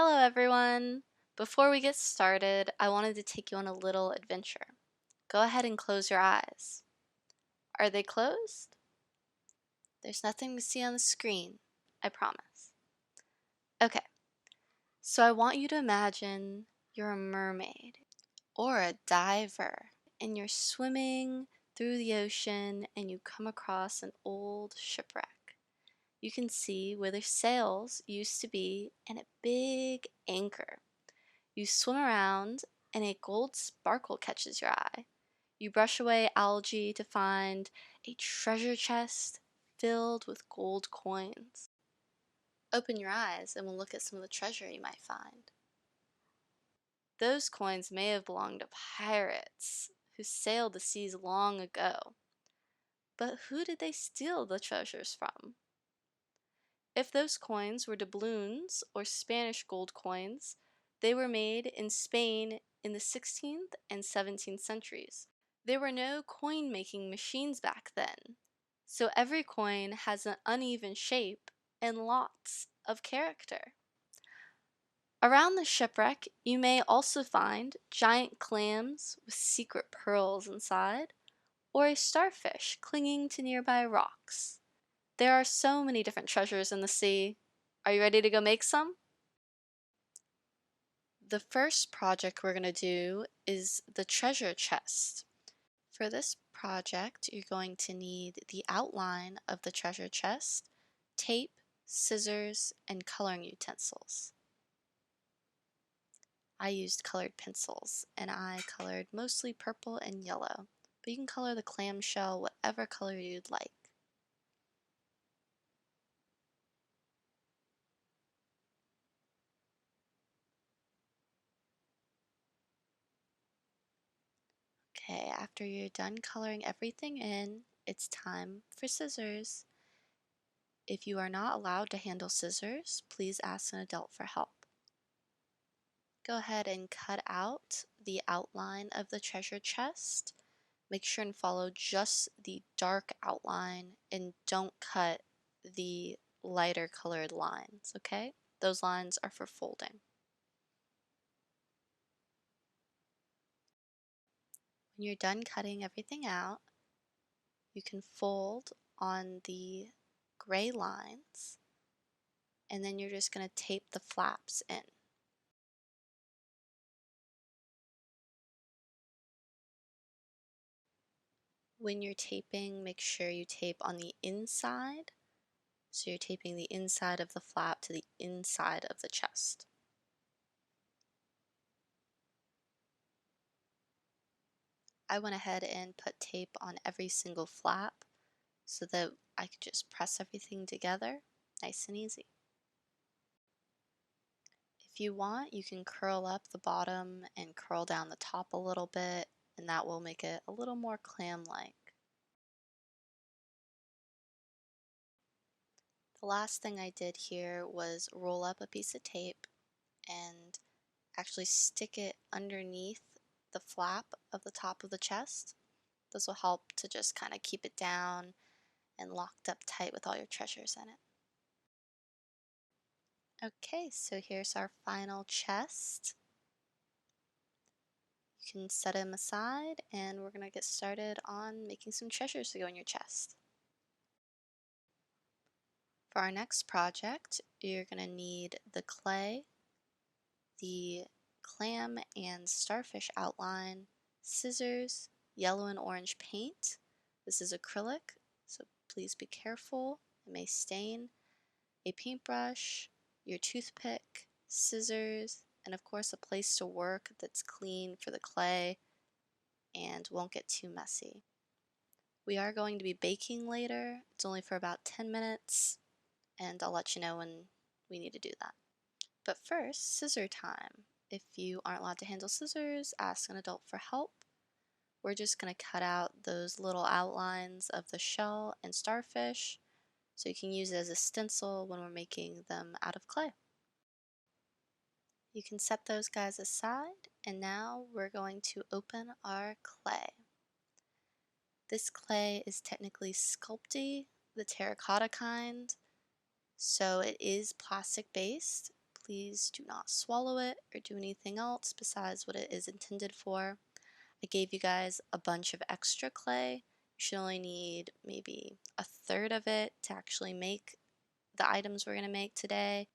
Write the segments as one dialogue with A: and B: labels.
A: Hello everyone! Before we get started, I wanted to take you on a little adventure. Go ahead and close your eyes. Are they closed? There's nothing to see on the screen, I promise. Okay, so I want you to imagine you're a mermaid or a diver and you're swimming through the ocean and you come across an old shipwreck. You can see where the sails used to be and a big anchor. You swim around and a gold sparkle catches your eye. You brush away algae to find a treasure chest filled with gold coins. Open your eyes and we'll look at some of the treasure you might find. Those coins may have belonged to pirates who sailed the seas long ago. But who did they steal the treasures from? If those coins were doubloons or Spanish gold coins, they were made in Spain in the 16th and 17th centuries. There were no coin-making machines back then, so every coin has an uneven shape and lots of character. Around the shipwreck, you may also find giant clams with secret pearls inside, or a starfish clinging to nearby rocks. There are so many different treasures in the sea. Are you ready to go make some? The first project we're going to do is the treasure chest. For this project, you're going to need the outline of the treasure chest, tape, scissors, and coloring utensils. I used colored pencils, and I colored mostly purple and yellow, but you can color the clamshell whatever color you'd like. Okay, after you're done coloring everything in, it's time for scissors. If you are not allowed to handle scissors, please ask an adult for help. Go ahead and cut out the outline of the treasure chest. Make sure and follow just the dark outline and don't cut the lighter colored lines, okay? Those lines are for folding. When you're done cutting everything out, you can fold on the gray lines and then you're just going to tape the flaps in. When you're taping, make sure you tape on the inside. So you're taping the inside of the flap to the inside of the chest. I went ahead and put tape on every single flap so that I could just press everything together, nice and easy. If you want, you can curl up the bottom and curl down the top a little bit, and that will make it a little more clam-like. The last thing I did here was roll up a piece of tape and actually stick it underneath the flap of the top of the chest. This will help to just kind of keep it down and locked up tight with all your treasures in it. Okay, so here's our final chest. You can set them aside and we're going to get started on making some treasures to go in your chest. For our next project, you're going to need the clay, the clam and starfish outline, scissors, yellow and orange paint. This is acrylic, so please be careful, it may stain. A paintbrush, your toothpick, scissors, and of course a place to work that's clean for the clay and won't get too messy. We are going to be baking later. It's only for about 10 minutes, and I'll let you know when we need to do that. But first, scissor time. If you aren't allowed to handle scissors, ask an adult for help. We're just going to cut out those little outlines of the shell and starfish so you can use it as a stencil when we're making them out of clay. You can set those guys aside, and now we're going to open our clay. This clay is technically sculpey, the terracotta kind, so it is plastic based. Please do not swallow it or do anything else besides what it is intended for. I gave you guys a bunch of extra clay. You should only need maybe a third of it to actually make the items we're going to make today.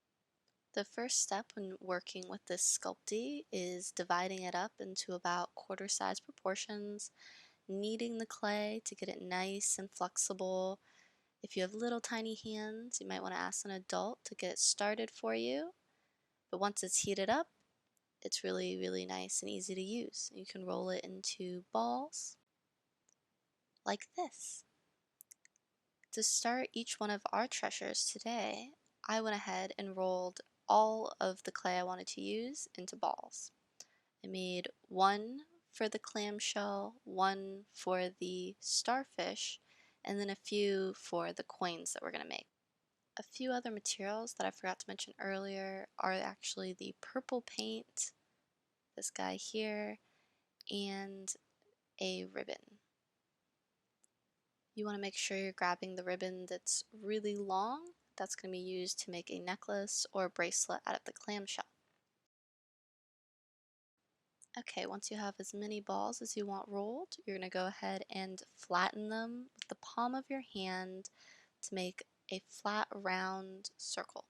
A: The first step when working with this sculpey is dividing it up into about quarter size proportions, kneading the clay to get it nice and flexible. If you have little tiny hands, you might want to ask an adult to get it started for you. But once it's heated up, it's really, really nice and easy to use. You can roll it into balls like this. To start each one of our treasures today, I went ahead and rolled all of the clay I wanted to use into balls. I made one for the clamshell, one for the starfish, and then a few for the coins that we're going to make. A few other materials that I forgot to mention earlier are actually the purple paint, this guy here, and a ribbon. You want to make sure you're grabbing the ribbon that's really long. That's going to be used to make a necklace or a bracelet out of the clamshell. Okay, once you have as many balls as you want rolled, you're going to go ahead and flatten them with the palm of your hand to make a flat round circle.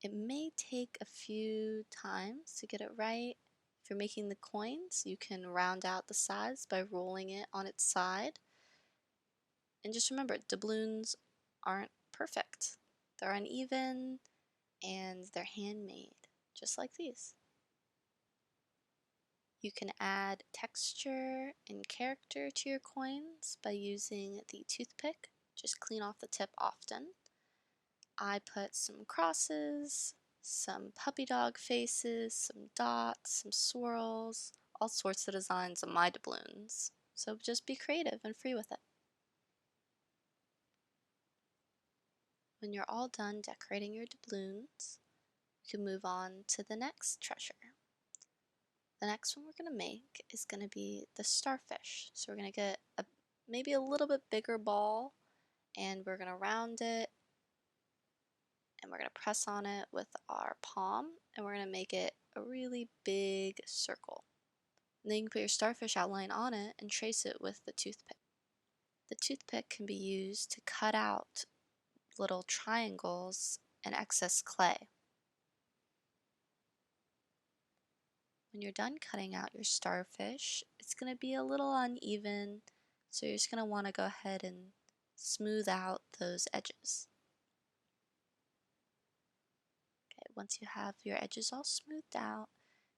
A: It may take a few times to get it right. If you're making the coins, you can round out the sides by rolling it on its side. And just remember, doubloons aren't perfect. They're uneven and they're handmade, just like these. You can add texture and character to your coins by using the toothpick. Just clean off the tip often. I put some crosses, some puppy dog faces, some dots, some swirls, all sorts of designs on my doubloons. So just be creative and free with it. When you're all done decorating your doubloons, you can move on to the next treasure. The next one we're going to make is going to be the starfish. So we're going to get maybe a little bit bigger ball, and we're going to round it, and we're going to press on it with our palm, and we're going to make it a really big circle. And then you can put your starfish outline on it and trace it with the toothpick. The toothpick can be used to cut out little triangles and excess clay. When you're done cutting out your starfish, it's going to be a little uneven, so you're just going to want to go ahead and smooth out those edges. Okay, once you have your edges all smoothed out,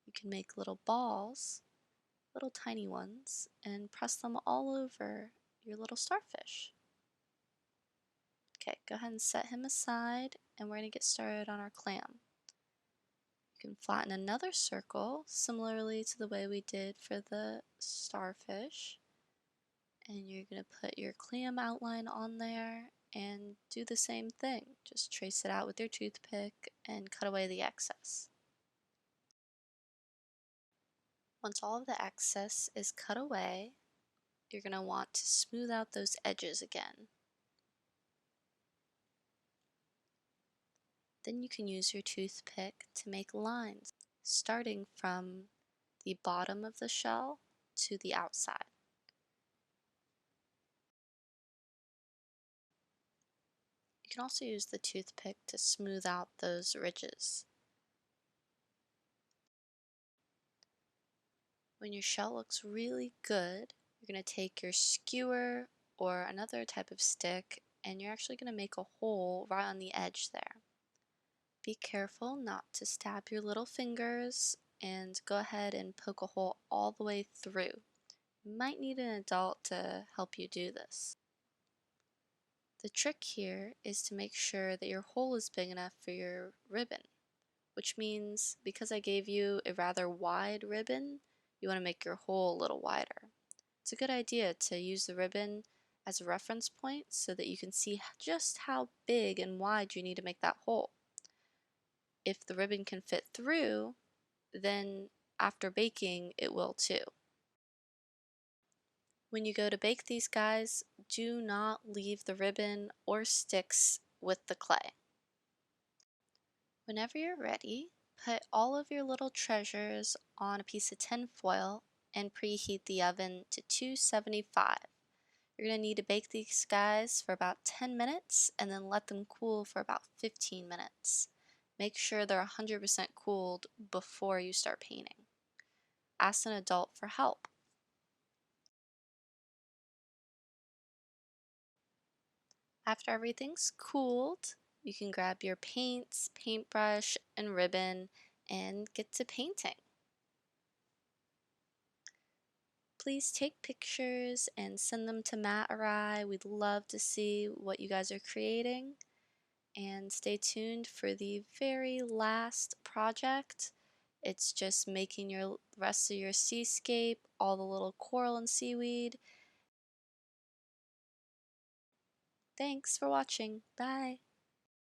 A: you can make little balls, little tiny ones, and press them all over your little starfish. Okay, go ahead and set him aside, and we're going to get started on our clam. You can flatten another circle, similarly to the way we did for the starfish. And you're going to put your clam outline on there and do the same thing. Just trace it out with your toothpick and cut away the excess. Once all of the excess is cut away, you're going to want to smooth out those edges again. Then you can use your toothpick to make lines, starting from the bottom of the shell to the outside. You can also use the toothpick to smooth out those ridges. When your shell looks really good, you're going to take your skewer or another type of stick, and you're actually going to make a hole right on the edge there. Be careful not to stab your little fingers, and go ahead and poke a hole all the way through. You might need an adult to help you do this. The trick here is to make sure that your hole is big enough for your ribbon, which means because I gave you a rather wide ribbon, you want to make your hole a little wider. It's a good idea to use the ribbon as a reference point so that you can see just how big and wide you need to make that hole. If the ribbon can fit through, then after baking it will too. When you go to bake these guys, do not leave the ribbon or sticks with the clay. Whenever you're ready, Put all of your little treasures on a piece of tin foil and preheat the oven to 275. You're going to need to bake these guys for about 10 minutes and then let them cool for about 15 minutes. Make sure they're 100% cooled before you start painting. Ask an adult for help. After everything's cooled, you can grab your paints, paintbrush, and ribbon and get to painting. Please take pictures and send them to Matt or I. We'd love to see what you guys are creating. And stay tuned for the very last project. It's just making your rest of your seascape, all the little coral and seaweed. Thanks for watching. Bye.